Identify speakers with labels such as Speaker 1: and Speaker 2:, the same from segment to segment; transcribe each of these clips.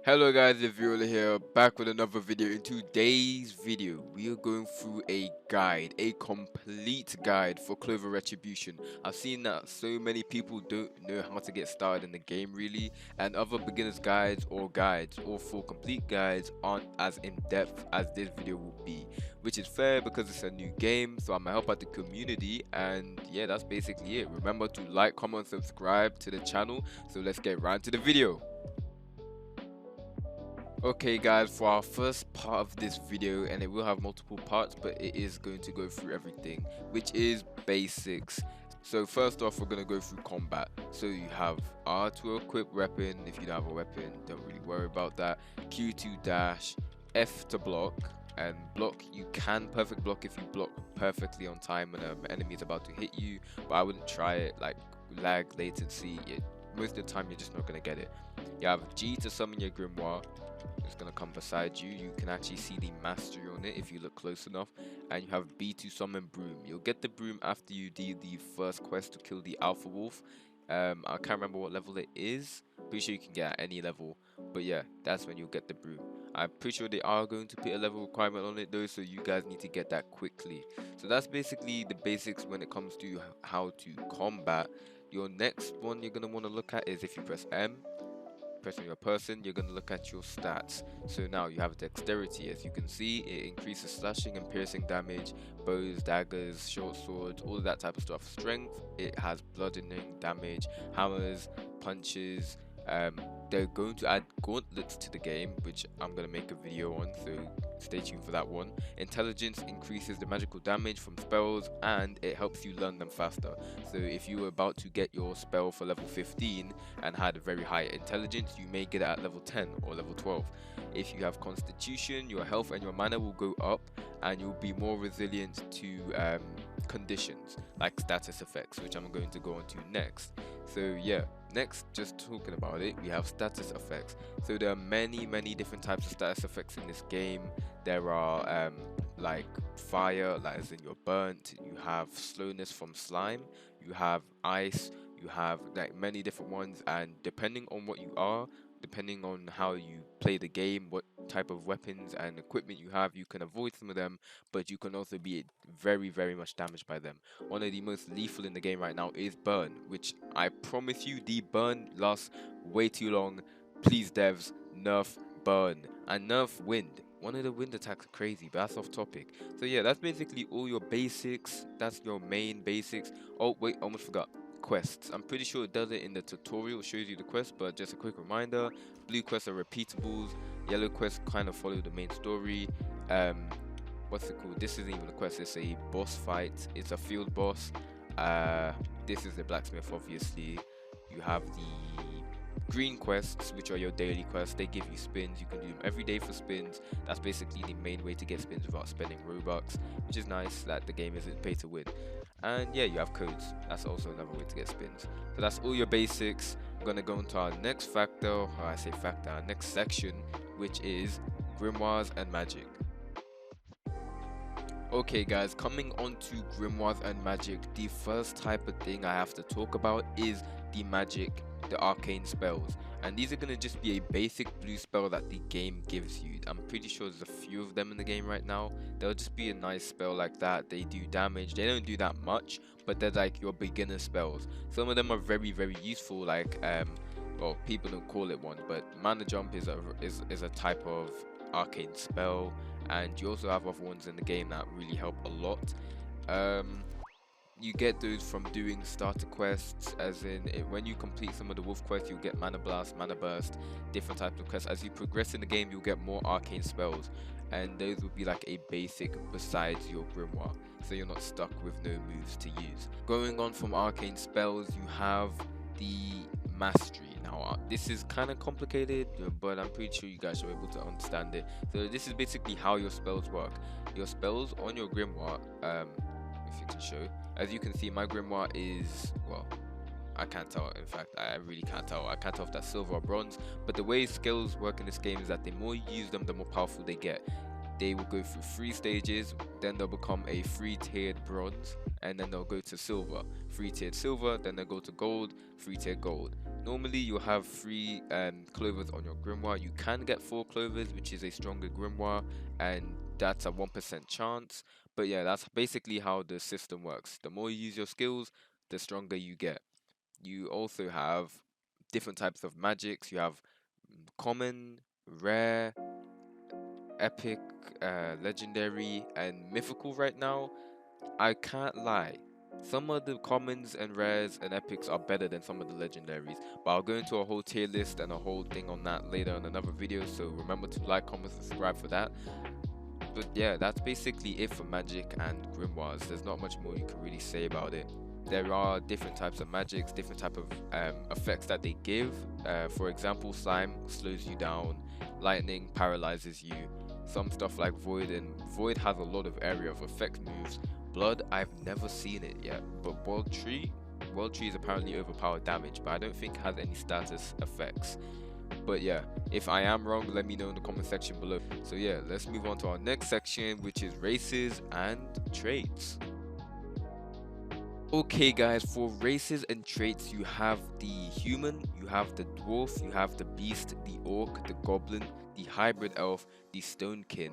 Speaker 1: Hello guys, it's Veoler here, back with another video. In today's video, we are going through a guide, a complete guide for Clover Retribution. I've seen that so many people don't know how to get started in the game really, and other beginners guides or full complete guides aren't as in-depth as this video will be, which is fair because it's a new game, so I'm gonna help out the community, and yeah, that's basically it. Remember to like, comment, subscribe to the channel, so let's get right to the video. Okay guys, for our first part of this video, and it will have multiple parts, but it is going to go through everything, which is basics. So first off, we're going to go through combat. So you have R to equip weapon. If you don't have a weapon, don't really worry about that. Q to dash, F to block, and block, you can perfect block if you block perfectly on time when an enemy is about to hit you, but I wouldn't try it. Like lag, latency, most of the time you're just not going to get it. You have G to summon your Grimoire. It's going to come beside you. You can actually see the mastery on it if you look close enough. And you have B to summon Broom. You'll get the Broom after you do the first quest to kill the Alpha Wolf. I can't remember what level it is. Pretty sure you can get at any level. But yeah, that's when you'll get the Broom. I'm pretty sure they are going to put a level requirement on it though, so you guys need to get that quickly. So that's basically the basics when it comes to how to combat. Your next one you're going to want to look at is if you press M, pressing your person, you're going to look at your stats. So now you have dexterity. As you can see, it increases slashing and piercing damage, bows, daggers, short swords, all of that type of stuff. Strength, it has bludgeoning damage, hammers, punches. They're going to add gauntlets to the game, which I'm going to make a video on, so stay tuned for that one. Intelligence increases the magical damage from spells, and it helps you learn them faster. So if you were about to get your spell for level 15 and had a very high intelligence, you may get it at level 10 or level 12. If you have constitution, your health and your mana will go up, and you'll be more resilient to conditions like status effects, which I'm going to go on to next. So yeah, next, just talking about it, we have status effects. So there are many different types of status effects in this game. There are like fire, like as in you're burnt. You have slowness from slime. You have ice. You have like many different ones, and depending on what you are, depending on how you play the game, what type of weapons and equipment you have, you can avoid some of them, but you can also be very much damaged by them. One of the most lethal in the game right now is burn, which I promise you the burn lasts way too long. Please devs, nerf burn and nerf wind. One of the wind attacks are crazy, but that's off topic. So yeah, that's basically all your basics. That's your main basics. Oh wait, almost forgot. Quests. I'm pretty sure it does it in the tutorial, it shows you the quest, but just a quick reminder, blue quests are repeatables, yellow quests kind of follow the main story. What's it called? This isn't even a quest, it's a boss fight, it's a field boss. This is the blacksmith, obviously. You have the green quests, which are your daily quests. They give you spins, you can do them every day for spins. That's basically the main way to get spins without spending Robux, which is nice that the game isn't pay to win. And yeah, you have codes. That's also another way to get spins. So that's all your basics. I'm gonna go into our next factor, or I say factor, our next section, which is grimoires and magic. Okay guys, coming on to grimoires and magic, the first type of thing I have to talk about is the magic, the arcane spells. And these are going to just be a basic blue spell that the game gives you. I'm pretty sure there's a few of them in the game right now. They'll just be a nice spell like that. They do damage, they don't do that much, but they're like your beginner spells. Some of them are very useful, like well, people don't call it one, but mana jump is a type of arcane spell, and you also have other ones in the game that really help a lot. You get those from doing starter quests, as in when you complete some of the wolf quests, you'll get mana blast, mana burst, different types of quests. As you progress in the game, you'll get more arcane spells, and those will be like a basic besides your grimoire, so you're not stuck with no moves to use. Going on from arcane spells, you have the mastery. Now this is kind of complicated, but I'm pretty sure you guys should be able to understand it. So this is basically how your spells work. Your spells on your grimoire, if you can show, as you can see, my grimoire is, well, I can't tell. In fact, I really can't tell. I can't tell if that's silver or bronze, but the way skills work in this game is that the more you use them, the more powerful they get. they will go through 3 stages, then they'll become a 3-tiered bronze, and then they'll go to silver, 3-tiered silver, then they'll go to gold, 3-tiered gold. Normally you'll have 3 clovers on your grimoire. You can get 4 clovers, which is a stronger grimoire, and that's a 1% chance. But yeah, that's basically how the system works. The more you use your skills, the stronger you get. You also have different types of magics. You have common, rare, epic, legendary, and mythical right now. I can't lie. Some of the commons and rares and epics are better than some of the legendaries, but I'll go into a whole tier list and a whole thing on that later in another video, so remember to like, comment, subscribe for that. But yeah, that's basically it for magic and grimoires. There's not much more you can really say about it. There are different types of magics, different type of effects that they give. For example, slime slows you down, lightning paralyzes you, some stuff like void, and void has a lot of area of effect moves. Blood, I've never seen it yet, but world tree is apparently overpowered damage, but I don't think it has any status effects. But yeah, if I am wrong, let me know in the comment section below. So yeah, let's move on to our next section, which is races and traits. Okay guys, for races and traits, you have the human, you have the dwarf, you have the beast, the orc, the goblin, the hybrid elf, the stonekin,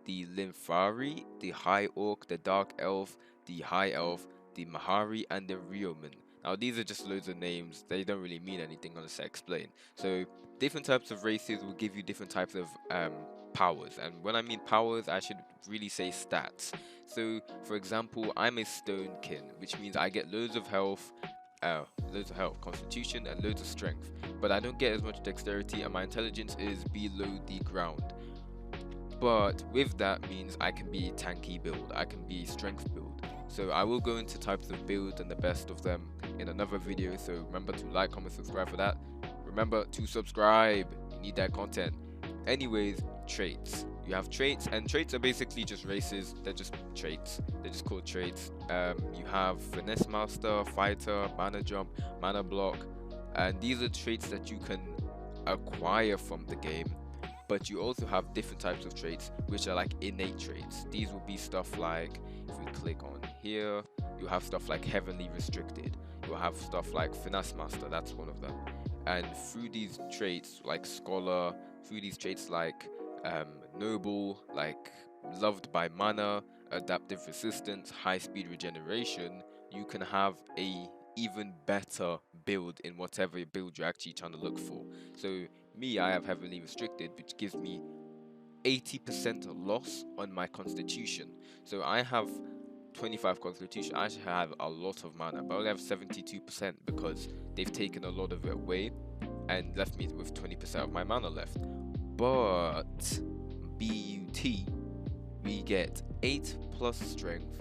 Speaker 1: the Limfari, the high orc, the dark elf, the high elf, the Mahari, and the Rioman. Now these are just loads of names, they don't really mean anything unless I explain. So different types of races will give you different types of powers, and when I mean powers, I should really say stats. So for example, I'm a stonekin, which means I get loads of health, constitution, and loads of strength, but I don't get as much dexterity, and my intelligence is below the ground. But with that means I can be tanky build, I can be strength build. So I will go into types of builds and the best of them in another video, so remember to like, comment, subscribe for that. Remember to subscribe, you need that content. Anyways, traits. You have traits, and traits are basically just races. They're just traits, they're just called traits. You have finesse master, fighter, mana jump, mana block, and these are traits that you can acquire from the game. But you also have different types of traits which are like innate traits. These will be stuff like, if we click on here, you have stuff like heavenly restricted, you'll have stuff like finesse master, that's one of them. And through these traits like scholar, through these traits like noble, like loved by mana, adaptive resistance, high speed regeneration, you can have a even better build in whatever build you're actually trying to look for. So me, I have heavily restricted, which gives me 80% loss on my constitution. So I have 25 constitution. I actually have a lot of mana, but I only have 72% because they've taken a lot of it away and left me with 20% of my mana left. But BUT, we get 8 plus strength,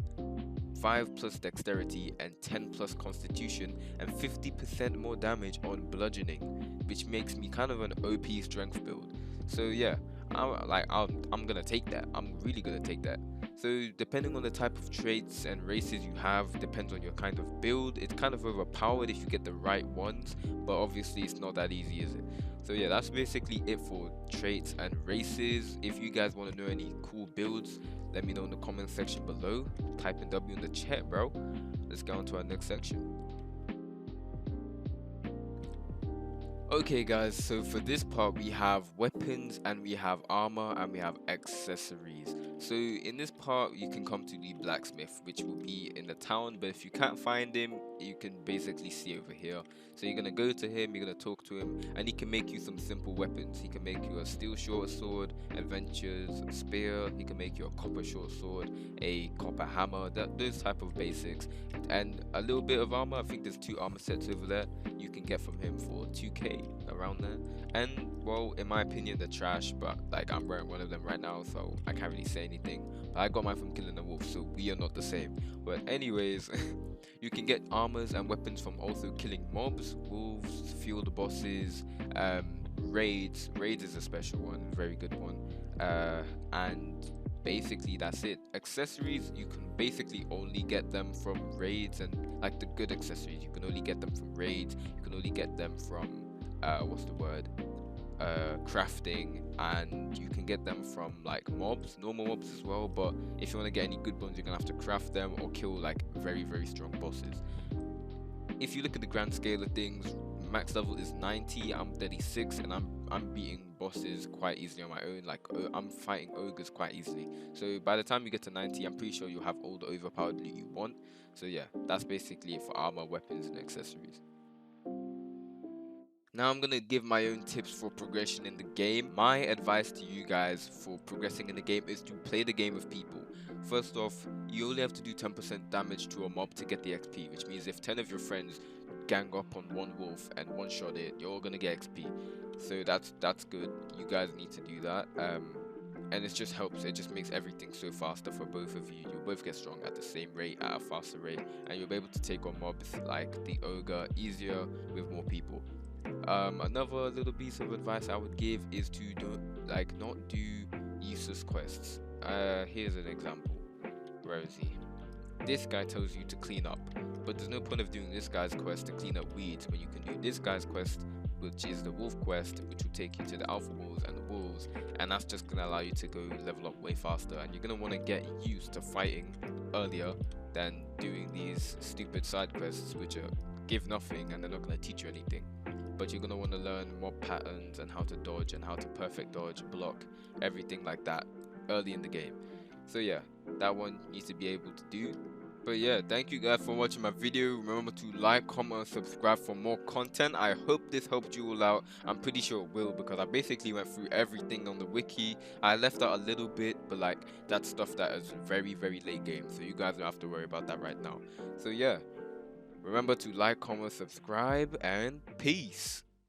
Speaker 1: 5 plus dexterity, and 10 plus constitution, and 50% more damage on bludgeoning, which makes me kind of an OP strength build. So yeah, I'm gonna take that. I'm really gonna take that. So depending on the type of traits and races you have, depends on your kind of build. It's kind of overpowered if you get the right ones, but obviously it's not that easy, is it? So yeah, that's basically it for traits and races. If you guys want to know any cool builds, let me know in the comment section below. Type in W in the chat, bro. Let's go on to our next section. Okay guys, so for this part we have weapons and we have armor and we have accessories. So in this part you can come to the blacksmith, which will be in the town, but if you can't find him, you can basically see over here. So you're gonna go to him, you're gonna talk to him, and he can make you some simple weapons. He can make you a steel short sword, adventures, a spear, he can make you a copper short sword, a copper hammer, those type of basics, and a little bit of armor. I think there's 2 armor sets over there you can get from him for 2k, around there. And well, in my opinion, they're trash, but like I'm wearing one of them right now, so I can't really say anything. But I got mine from killing a wolf, so we are not the same. But anyways, you can get armors and weapons from also killing mobs, wolves, field bosses, raids. Raids is a special one, very good one. And basically that's it. Accessories, you can basically only get them from raids, and like the good accessories, you can only get them from raids. You can only get them from what's the word? crafting, and you can get them from like mobs, normal mobs as well. But if you want to get any good ones, you're gonna have to craft them or kill like very strong bosses. If you look at the grand scale of things, max level is 90. I'm 36, and I'm beating bosses quite easily on my own. Like I'm fighting ogres quite easily. So by the time you get to 90, I'm pretty sure you'll have all the overpowered loot you want. So yeah, that's basically it for armor, weapons, and accessories. Now I'm gonna give my own tips for progression in the game. My advice to you guys for progressing in the game is to play the game with people. First off, you only have to do 10% damage to a mob to get the XP, which means if 10 of your friends gang up on one wolf and one shot it, you're all gonna get XP. So that's good. You guys need to do that. And it just helps. It just makes everything so faster for both of you. You'll both get strong at the same rate, at a faster rate, and you'll be able to take on mobs like the ogre easier with more people. Another little piece of advice I would give is to not do useless quests. Here's an example. Where is he? This guy tells you to clean up, but there's no point of doing this guy's quest to clean up weeds when you can do this guy's quest, which is the wolf quest, which will take you to the alpha wolves and the wolves, and that's just gonna allow you to go level up way faster. And you're gonna want to get used to fighting earlier than doing these stupid side quests, which give nothing and they're not gonna teach you anything. But you're gonna want to learn mob patterns and how to dodge and how to perfect dodge, block, everything like that early in the game. So yeah, that one needs to be able to do. But yeah, thank you guys for watching my video. Remember to like, comment, and subscribe for more content. I hope this helped you all out. I'm pretty sure it will, because I basically went through everything on the wiki. I left out a little bit, but like that's stuff that is very late game, so you guys don't have to worry about that right now. So yeah, remember to like, comment, subscribe, and peace.